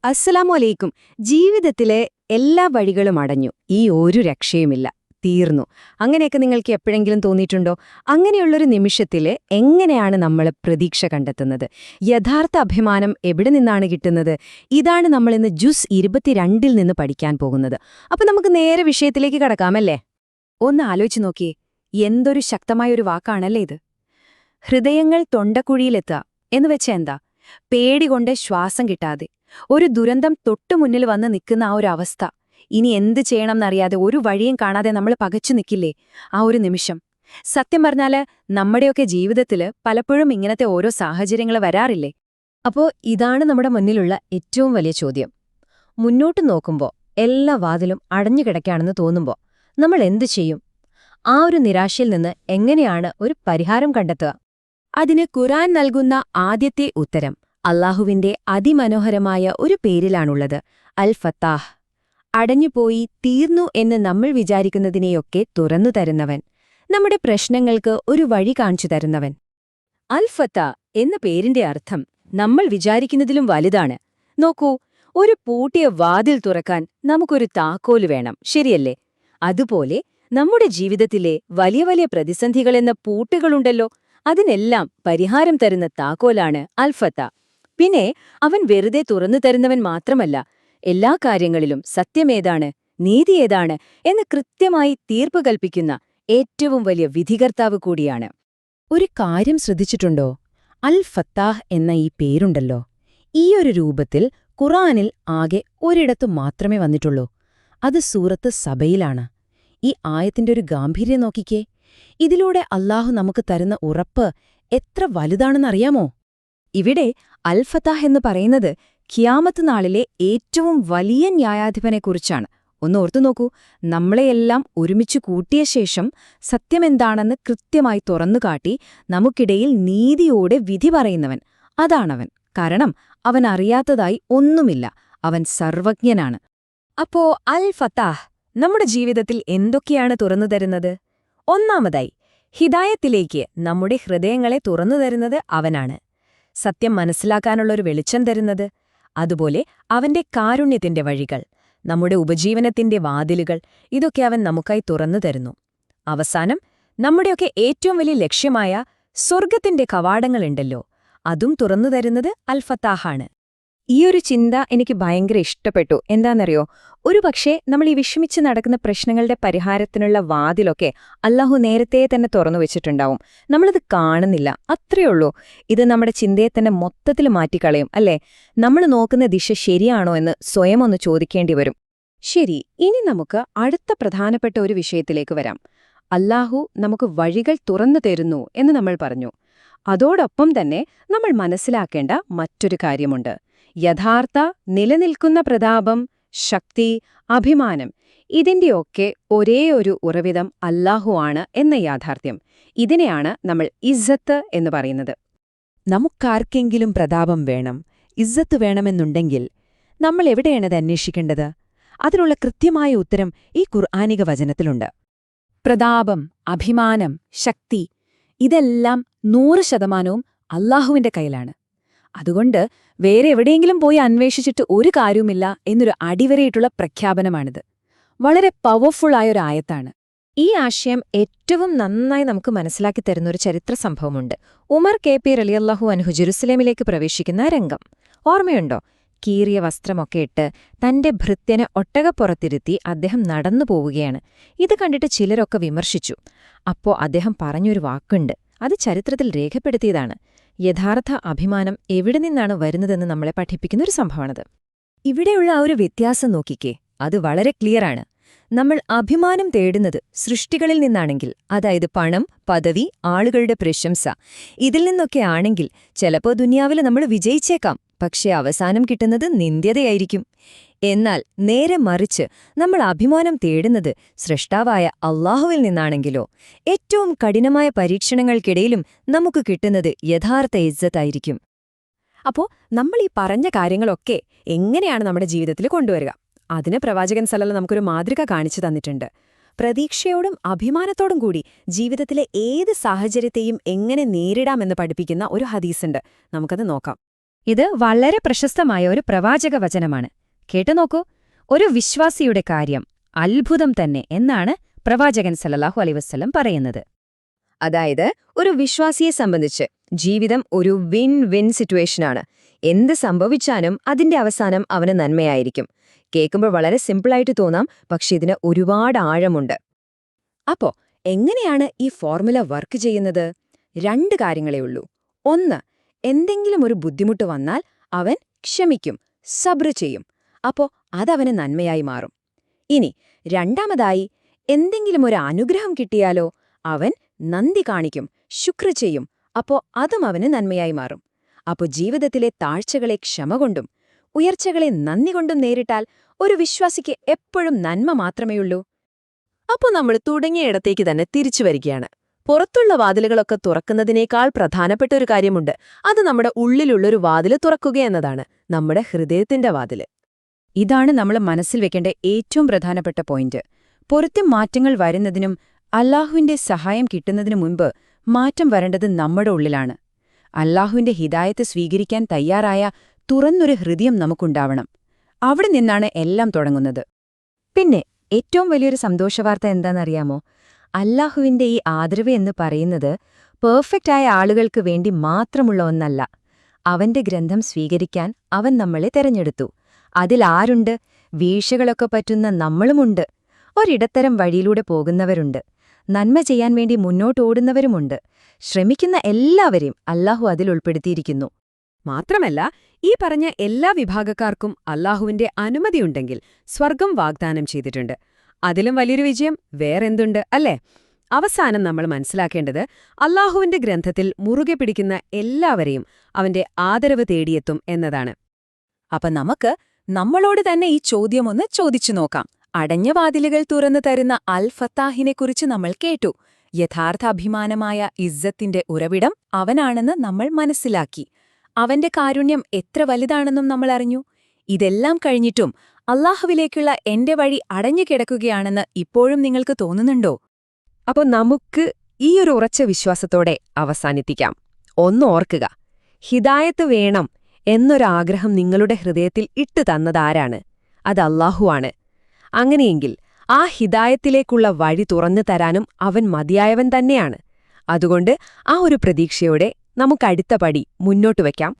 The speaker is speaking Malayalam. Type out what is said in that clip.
അസ്സലാമു അലൈക്കും. ജീവിതത്തിലെ എല്ലാ വഴികളും അടഞ്ഞു, ഈ ഒരു രക്ഷയുമില്ല, തീർന്നു. അങ്ങനെയൊക്കെ നിങ്ങൾക്ക് എപ്പോഴെങ്കിലും തോന്നിയിട്ടുണ്ടോ? അങ്ങനെയുള്ളൊരു നിമിഷത്തില് എങ്ങനെയാണ് നമ്മൾ പ്രതീക്ഷ കണ്ടെത്തുന്നത്? യഥാർത്ഥ അഭിമാനം എവിടെ നിന്നാണ് കിട്ടുന്നത്? ഇതാണ് നമ്മളിന്ന് ജുസ് 22 നിന്ന് പഠിക്കാൻ പോകുന്നത്. അപ്പൊ നമുക്ക് നേരെ വിഷയത്തിലേക്ക് കടക്കാമല്ലേ? ഒന്ന് ആലോചിച്ച് നോക്കിയേ, എന്തൊരു ശക്തമായൊരു വാക്കാണല്ലേ ഇത്. ഹൃദയങ്ങൾ തൊണ്ടക്കുഴിയിലെത്തുക എന്ന് വെച്ചാ എന്താ? പേടികൊണ്ട് ശ്വാസം കിട്ടാതെ ഒരു ദുരന്തം തൊട്ടുമുന്നിൽ വന്ന് നിൽക്കുന്ന ആ ഒരു അവസ്ഥ. ഇനി എന്ത് ചെയ്യണമെന്നറിയാതെ ഒരു വഴിയും കാണാതെ നമ്മൾ പകച്ചു നിൽക്കില്ലേ ആ ഒരു നിമിഷം? സത്യം പറഞ്ഞാല് നമ്മുടെയൊക്കെ ജീവിതത്തിൽ പലപ്പോഴും ഇങ്ങനത്തെ ഓരോ സാഹചര്യങ്ങൾ വരാറില്ലേ? അപ്പോ ഇതാണ് നമ്മുടെ മുന്നിലുള്ള ഏറ്റവും വലിയ ചോദ്യം. മുന്നോട്ട് നോക്കുമ്പോൾ എല്ലാ വാതിലും അടഞ്ഞുകിടക്കാണെന്ന് തോന്നുമ്പോൾ നമ്മൾ എന്തു ചെയ്യും? ആ ഒരു നിരാശയിൽ നിന്ന് എങ്ങനെയാണ് ഒരു പരിഹാരം കണ്ടെത്തുക? അതിന് ഖുർആൻ നൽകുന്ന ആദ്യത്തെ ഉത്തരം അല്ലാഹുവിന്റെ അതിമനോഹരമായ ഒരു പേരിലാണുള്ളത്: അൽ ഫത്താഹ്. അടഞ്ഞുപോയി, തീർന്നു എന്ന് നമ്മൾ വിചാരിക്കുന്നതിനെയൊക്കെ തുറന്നു തരുന്നവൻ, നമ്മുടെ പ്രശ്നങ്ങൾക്ക് ഒരു വഴി കാണിച്ചു തരുന്നവൻ. അൽ ഫത്താഹ് എന്ന പേരിന്റെ അർത്ഥം നമ്മൾ വിചാരിക്കുന്നതിലും വലുതാണ്. നോക്കൂ, ഒരു പൂട്ടിയ വാതിൽ തുറക്കാൻ നമുക്കൊരു താക്കോല് വേണം, ശരിയല്ലേ? അതുപോലെ നമ്മുടെ ജീവിതത്തിലെ വലിയ വലിയ പ്രതിസന്ധികളെന്ന പൂട്ടുകളുണ്ടല്ലോ, അതിനെല്ലാം പരിഹാരം തരുന്ന താക്കോലാണ് അൽ ഫത്താഹ്. പിന്നെ അവൻ വെറുതെ തുറന്നു തരുന്നവൻ മാത്രമല്ല, എല്ലാ കാര്യങ്ങളിലും സത്യമേതാണ്, നീതി ഏതാണ് എന്ന് കൃത്യമായി തീർപ്പ് കൽപ്പിക്കുന്ന ഏറ്റവും വലിയ വിധികർത്താവ് കൂടിയാണ്. ഒരു കാര്യം ശ്രദ്ധിച്ചിട്ടുണ്ടോ? അൽ ഫത്താഹ് എന്ന ഈ പേരുണ്ടല്ലോ, ഈയൊരു രൂപത്തിൽ ഖുർആനിൽ ആകെ ഒരിടത്തു മാത്രമേ വന്നിട്ടുള്ളൂ. അത് സൂറത്ത് സബയിലാണ്. ഈ ആയത്തിന്റെ ഒരു ഗാംഭീര്യം നോക്കിക്കേ. ഇതിലൂടെ അല്ലാഹു നമുക്ക് തരുന്ന ഉറപ്പ് എത്ര വലുതാണെന്നറിയാമോ? ഇവിടെ അൽ ഫത്താഹ് എന്ന് പറയുന്നത് ഖിയാമത്ത് നാളിലെ ഏറ്റവും വലിയ ന്യായാധിപനെക്കുറിച്ചാണ്. ഒന്ന് ഓർത്തുനോക്കൂ, നമ്മളെയെല്ലാം ഒരുമിച്ചു കൂട്ടിയ ശേഷം സത്യമെന്താണെന്ന് കൃത്യമായി തുറന്നുകാട്ടി നമുക്കിടയിൽ നീതിയോടെ വിധി പറയുന്നവൻ. അതാണവൻ. കാരണം അവൻ അറിയാത്തതായി ഒന്നുമില്ല, അവൻ സർവജ്ഞനാണ്. അപ്പോ അൽ ഫത്താഹ് നമ്മുടെ ജീവിതത്തിൽ എന്തൊക്കെയാണ് തുറന്നു തരുന്നത്? ഒന്നാമതായി, ഹിദായത്തിലേക്ക് നമ്മുടെ ഹൃദയങ്ങളെ തുറന്നു തരുന്നത് അവനാണ്. സത്യം മനസ്സിലാക്കാനുള്ളൊരു വെളിച്ചം തരുന്നത്. അതുപോലെ അവന്റെ കാരുണ്യത്തിന്റെ വഴികൾ, നമ്മുടെ ഉപജീവനത്തിന്റെ വാതിലുകൾ, ഇതൊക്കെ അവൻ നമുക്കായി തുറന്നു തരുന്നു. അവസാനം, നമ്മുടെയൊക്കെ ഏറ്റവും വലിയ ലക്ഷ്യമായ സ്വർഗത്തിന്റെ കവാടങ്ങളുണ്ടല്ലോ, അതും തുറന്നു തരുന്നത് അൽ ഫത്താഹാണ്. ഈയൊരു ചിന്ത എനിക്ക് ഭയങ്കര ഇഷ്ടപ്പെട്ടു. എന്താണെന്നറിയോ? ഒരുപക്ഷെ നമ്മൾ ഈ വിഷമിച്ച് നടക്കുന്ന പ്രശ്നങ്ങളുടെ പരിഹാരത്തിനുള്ള വാതിലൊക്കെ അല്ലാഹു നേരത്തെ തന്നെ തുറന്നു വെച്ചിട്ടുണ്ടാവും. നമ്മളത് കാണുന്നില്ല, അത്രയുള്ളൂ. ഇത് നമ്മുടെ ചിന്തയെ തന്നെ മൊത്തത്തിൽ മാറ്റിക്കളയും, അല്ലേ? നമ്മൾ നോക്കുന്ന ദിശ ശരിയാണോ എന്ന് സ്വയം ഒന്ന് ചോദിക്കേണ്ടി വരും. ശരി, ഇനി നമുക്ക് അടുത്ത പ്രധാനപ്പെട്ട ഒരു വിഷയത്തിലേക്ക് വരാം. അല്ലാഹു നമുക്ക് വഴികൾ തുറന്നു തരുന്നു എന്ന് നമ്മൾ പറഞ്ഞു. അതോടൊപ്പം തന്നെ നമ്മൾ മനസ്സിലാക്കേണ്ട മറ്റൊരു കാര്യമുണ്ട്. യഥാർത്ഥ നിലനിൽക്കുന്ന പ്രതാപം, ശക്തി, അഭിമാനം, ഇതിന്റെയൊക്കെ ഒരേയൊരു ഉറവിടം അല്ലാഹു ആണ് എന്ന യാഥാർത്ഥ്യം. ഇതിനെയാണ് നമ്മൾ ഇസ്സത്ത് എന്ന് പറയുന്നത്. നമുക്കാർക്കെങ്കിലും പ്രതാപം വേണം, ഇസ്സത്ത് വേണമെന്നുണ്ടെങ്കിൽ നമ്മൾ എവിടെയാണത് അന്വേഷിക്കേണ്ടത്? അതിനുള്ള കൃത്യമായ ഉത്തരം ഈ ഖുർആനിക വചനത്തിലുണ്ട്. പ്രതാപം, അഭിമാനം, ശക്തി, ഇതെല്ലാം 100% അല്ലാഹുവിന്റെ കയ്യിലാണ്. അതുകൊണ്ട് വേറെ എവിടെയെങ്കിലും പോയി അന്വേഷിച്ചിട്ട് ഒരു കാര്യവുമില്ല എന്നൊരു അടിവരയിട്ടുള്ള പ്രഖ്യാപനമാണിത്. വളരെ പവർഫുള്ളായൊരു ആയത്താണ്. ഈ ആശയം ഏറ്റവും നന്നായി നമുക്ക് മനസ്സിലാക്കി തരുന്നൊരു ചരിത്ര സംഭവമുണ്ട്. ഉമർ KP റളിയല്ലാഹു അൻഹു ജെറുസലേമിലേക്ക് പ്രവേശിക്കുന്ന രംഗം ഓർമ്മയുണ്ടോ? കീറിയ വസ്ത്രമൊക്കെ ഇട്ട് തന്റെ ഭൃത്യനെ ഒട്ടകപ്പുറത്തിരുത്തി അദ്ദേഹം നടന്നു പോവുകയാണ്. ഇത് കണ്ടിട്ട് ചിലരൊക്കെ വിമർശിച്ചു. അപ്പോ അദ്ദേഹം പറഞ്ഞൊരു വാക്കുണ്ട്, അത് ചരിത്രത്തിൽ രേഖപ്പെടുത്തിയതാണ്. യഥാർത്ഥ അഭിമാനം എവിടെ നിന്നാണ് വരുന്നതെന്ന് നമ്മളെ പഠിപ്പിക്കുന്നൊരു സംഭവമാണത്. ഇവിടെയുള്ള ആ ഒരു വ്യത്യാസം നോക്കിക്കേ, അത് വളരെ ക്ലിയറാണ്. നമ്മൾ അഭിമാനം തേടുന്നത് സൃഷ്ടികളിൽ നിന്നാണെങ്കിൽ, അതായത് പണം, പദവി, ആളുകളുടെ പ്രശംസ, ഇതിൽ നിന്നൊക്കെ ആണെങ്കിൽ ചിലപ്പോൾ ദുനിയാവിൽ നമ്മൾ വിജയിച്ചേക്കാം, പക്ഷേ അവസാനം കിട്ടുന്നത് നിന്ദ്യതയായിരിക്കും. എന്നാൽ നേരെ മറിച്ച് നമ്മൾ അഭിമാനം തേടുന്നത് സൃഷ്ടാവായ അല്ലാഹുവിൽ നിന്നാണെങ്കിലോ, ഏറ്റവും കഠിനമായ പരീക്ഷണങ്ങൾക്കിടയിലും നമുക്ക് കിട്ടുന്നത് യഥാർത്ഥ ഇസ്സത്തായിരിക്കും. അപ്പോ നമ്മൾ ഈ പറഞ്ഞ കാര്യങ്ങളൊക്കെ എങ്ങനെയാണ് നമ്മുടെ ജീവിതത്തിൽ കൊണ്ടുവരിക? അതിന് പ്രവാചകൻ സല്ലല്ലാഹു നമുക്കൊരു മാതൃക കാണിച്ചു തന്നിട്ടുണ്ട്. പ്രതീക്ഷയോടും അഭിമാനത്തോടും കൂടി ജീവിതത്തിലെ ഏത് സാഹചര്യത്തെയും എങ്ങനെ നേരിടാമെന്ന് പഠിപ്പിക്കുന്ന ഒരു ഹദീസുണ്ട്. നമുക്കത് നോക്കാം. ഇത് വളരെ പ്രശസ്തമായ ഒരു പ്രവാചക വചനമാണ്. കേട്ടുനോക്കൂ, ഒരു വിശ്വാസിയുടെ കാര്യം അത്ഭുതം തന്നെ എന്നാണ് പ്രവാചകൻ സല്ലല്ലാഹു അലൈഹി വസല്ലം പറയുന്നത്. അതായത് ഒരു വിശ്വാസിയെ സംബന്ധിച്ച് ജീവിതം ഒരു വിൻ വിൻ സിറ്റുവേഷനാണ്. എന്ത് സംഭവിച്ചാലും അതിന്റെ അവസാനം അവന് നന്മയായിരിക്കും. കേൾക്കുമ്പോൾ വളരെ സിമ്പിളായിട്ട് തോന്നാം, പക്ഷെ ഇതിന് ഒരുപാട് ആഴമുണ്ട്. അപ്പോ എങ്ങനെയാണ് ഈ ഫോർമുല വർക്ക് ചെയ്യുന്നത്? 2 കാര്യങ്ങളേ ഉള്ളൂ. ഒന്ന്, എന്തെങ്കിലും ഒരു ബുദ്ധിമുട്ട് വന്നാൽ അവൻ ക്ഷമിക്കും, സബ്ർ ചെയ്യും. അപ്പോ അതവന് നന്മയായി മാറും. ഇനി രണ്ടാമതായി, എന്തെങ്കിലും ഒരു അനുഗ്രഹം കിട്ടിയാലോ അവൻ നന്ദി കാണിക്കും, ശുക്ർ ചെയ്യും. അപ്പോ അതും അവന് നന്മയായി മാറും. അപ്പോ ജീവിതത്തിലെ താഴ്ചകളെ ക്ഷമ കൊണ്ടും ഉയർച്ചകളെ നന്ദി കൊണ്ടും നേരിട്ടാൽ ഒരു വിശ്വാസിക്ക് എപ്പോഴും നന്മ മാത്രമേയുള്ളൂ. അപ്പോൾ നമ്മൾ തുടങ്ങിയ ഇടത്തേക്ക് തന്നെ തിരിച്ചു വരികയാണ്. പുറത്തുള്ള വാതിലുകളൊക്കെ തുറക്കുന്നതിനേക്കാൾ പ്രധാനപ്പെട്ട ഒരു കാര്യമുണ്ട്. അത് നമ്മുടെ ഉള്ളിലുള്ളൊരു വാതില് തുറക്കുകയെന്നതാണ്, നമ്മുടെ ഹൃദയത്തിന്റെ വാതില്. ഇതാണ് നമ്മൾ മനസ്സിൽ വെക്കേണ്ട ഏറ്റവും പ്രധാനപ്പെട്ട പോയിന്റ്. പുറത്തെ മാറ്റങ്ങൾ വരുന്നതിനും അല്ലാഹുവിന്റെ സഹായം കിട്ടുന്നതിനു മുൻപ് മാറ്റം വരേണ്ടത് നമ്മുടെ ഉള്ളിലാണ്. അല്ലാഹുവിന്റെ ഹിദായത്ത് സ്വീകരിക്കാൻ തയ്യാറായ തുറന്നൊരു ഹൃദയം നമുക്കുണ്ടാവണം. അവിടെ നിന്നാണ് എല്ലാം തുടങ്ങുന്നത്. പിന്നെ ഏറ്റവും വലിയൊരു സന്തോഷവാർത്ത എന്താണെന്നറിയാമോ? അല്ലാഹുവിന്റെ ഈ ആദരവ് എന്ന് പറയുന്നത് പെർഫെക്റ്റായ ആളുകൾക്ക് വേണ്ടി മാത്രമുള്ള ഒന്നല്ല. അവന്റെ ഗ്രന്ഥം സ്വീകരിക്കാൻ അവൻ നമ്മളെ തെരഞ്ഞെടുത്തു. അതിലാരുണ്ട്? വീഴ്ചകളൊക്കെ പറ്റുന്ന നമ്മളുമുണ്ട്. ഒരിടത്തരം വഴിയിലൂടെ പോകുന്നവരുണ്ട്. നന്മ ചെയ്യാൻ വേണ്ടി മുന്നോട്ടോടുന്നവരുമുണ്ട്. ശ്രമിക്കുന്ന എല്ലാവരെയും അല്ലാഹു അതിൽ ഉൾപ്പെടുത്തിയിരിക്കുന്നു. മാത്രമല്ല, ഈ പറഞ്ഞ എല്ലാ വിഭാഗക്കാർക്കും അല്ലാഹുവിന്റെ അനുമതിയുണ്ടെങ്കിൽ സ്വർഗം വാഗ്ദാനം ചെയ്തിട്ടുണ്ട്. അതിലും വലിയൊരു വിജയം വേറെന്തുണ്ട്, അല്ലേ? അവസാനം നമ്മൾ മനസ്സിലാക്കേണ്ടത്, അല്ലാഹുവിന്റെ ഗ്രന്ഥത്തിൽ മുറുകെ പിടിക്കുന്ന എല്ലാവരെയും അവന്റെ ആദരവ് തേടിയെത്തും എന്നതാണ്. അപ്പൊ നമുക്ക് നമ്മളോട് തന്നെ ഈ ചോദ്യമൊന്ന് ചോദിച്ചു നോക്കാം. അടഞ്ഞ വാതിലുകൾ തുറന്നു തരുന്ന അൽ ഫത്താഹിനെക്കുറിച്ച് നമ്മൾ കേട്ടു. യഥാർത്ഥ അഭിമാനമായ ഇസ്സത്തിന്റെ ഉറവിടം അവനാണെന്ന് നമ്മൾ മനസ്സിലാക്കി. അവന്റെ കാരുണ്യം എത്ര വലുതാണെന്നും നമ്മൾ അറിഞ്ഞു. ഇതെല്ലാം കഴിഞ്ഞിട്ടും അല്ലാഹുവിലേക്കുള്ള എന്റെ വഴി അടഞ്ഞു കിടക്കുകയാണെന്ന് ഇപ്പോഴും നിങ്ങൾക്ക് തോന്നുന്നുണ്ടോ? അപ്പോൾ നമുക്ക് ഈ ഒരു ഉറച്ച വിശ്വാസത്തോടെ അവസാനിപ്പിക്കാം. ഒന്ന് ഓർക്കുക, ഹിദായത്ത് വേണം എന്നൊരാഗ്രഹം നിങ്ങളുടെ ഹൃദയത്തിൽ ഇട്ടു തന്നതാരാണ്? അത് അല്ലാഹുവാണ്. അങ്ങനെയെങ്കിൽ ആ ഹിദായത്തിലേക്കുള്ള വഴി തുറന്നു തരാനും അവൻ മതിയായവൻ തന്നെയാണ്. അതുകൊണ്ട് ആ ഒരു പ്രതീക്ഷയോടെ നമുക്കടുത്ത പടി മുന്നോട്ട് വയ്ക്കാം.